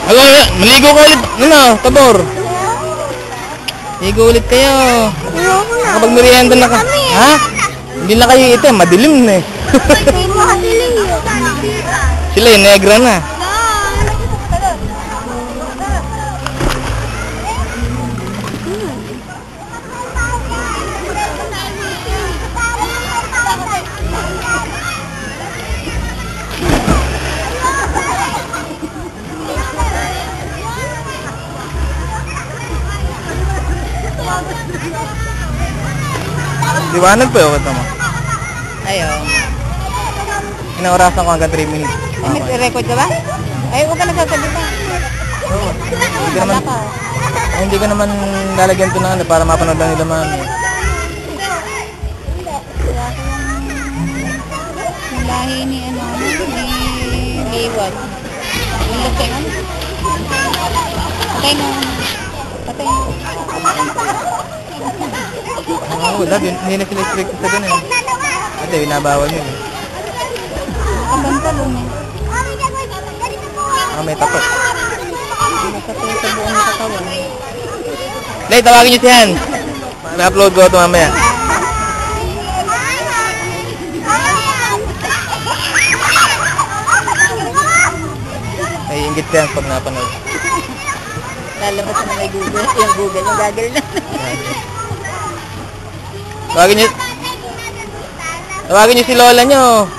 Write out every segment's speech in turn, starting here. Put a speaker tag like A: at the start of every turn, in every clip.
A: Maligo ka ulit. Ano, Tabor? Maligo ulit kayo. Kapag merienda na ka. Ha? Hindi na kayo ito, madilim na eh. Sila yung negra na. Liwanag pa yun, kata mo?
B: Ayaw.
A: Inaorasan ko hanggang 3 minutes.
B: May record ka ba? Ay, huwag ka nagsasalita.
A: Oo. Hindi ko naman lalagyan ito na para mapanood lang nila mami.
B: Yung lahi ni ni Liwag. Yung laki ano? Patay mo. Patay mo.
A: Oo, dati hindi na sila strict sa ganun eh. Ate, binabawal yun eh.
B: Nakabantalon eh.
A: May takot.
B: Nakatay sa buong katawan.
A: Lay, tawagin niyo si Hans. Na-upload ko ito mamaya. Ay, ingit si Hans pag napanood.
B: Lalabas na may Google. Yung Google, yung Google na.
A: Tawagin niyo si Lola niyo.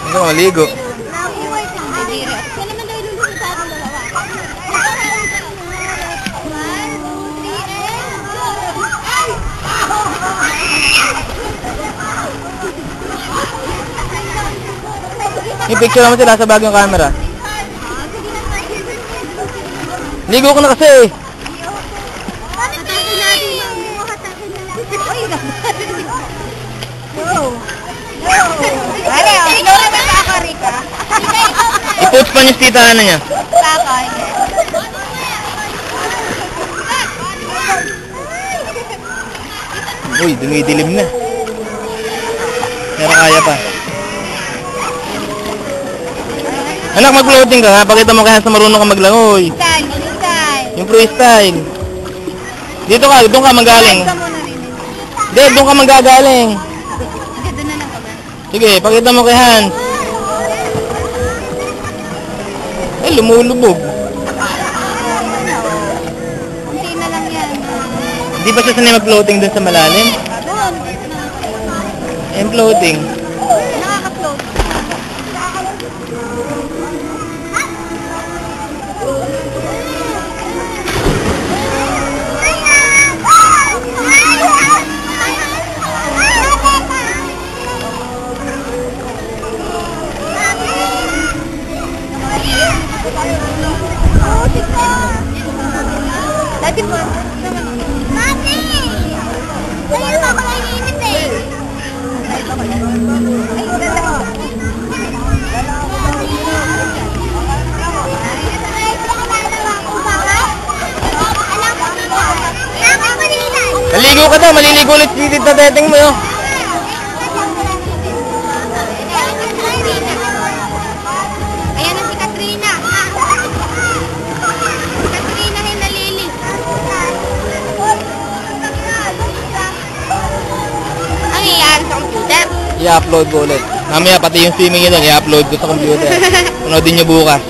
A: Hindi ko maligo. Yung picture naman sila sa bagong camera. Ligo ko na kasi. I-post pa niyo si tita ano niya. Uy, dumidilim na. Pero kaya pa. Anak, mag-floating ka ha. Pakita mo kaya sa marunong ka maglangoy. Yung freestyle. Dito ka, doon ka manggaling. Hindi, doon ka manggagaling. Sige, pakita mo kay Hans. Eh, lumulubog.
B: Kunti na lang yan.
A: Di ba siya sanay mag-floating doon sa malalim? Yung floating.
B: Nakaka-float. Dati po. Mati! Ayun ako naiinit eh.
A: Maligo ka daw, maliligo ulit si Tita Teteng mo yun.
B: Ayan na si Katrina. Katrina Hinalili. Ang iyari sa computer.
A: I-upload ko ulit. Mamaya pati yung swimming yun, i-upload ko sa computer. Panoodin nyo bukas.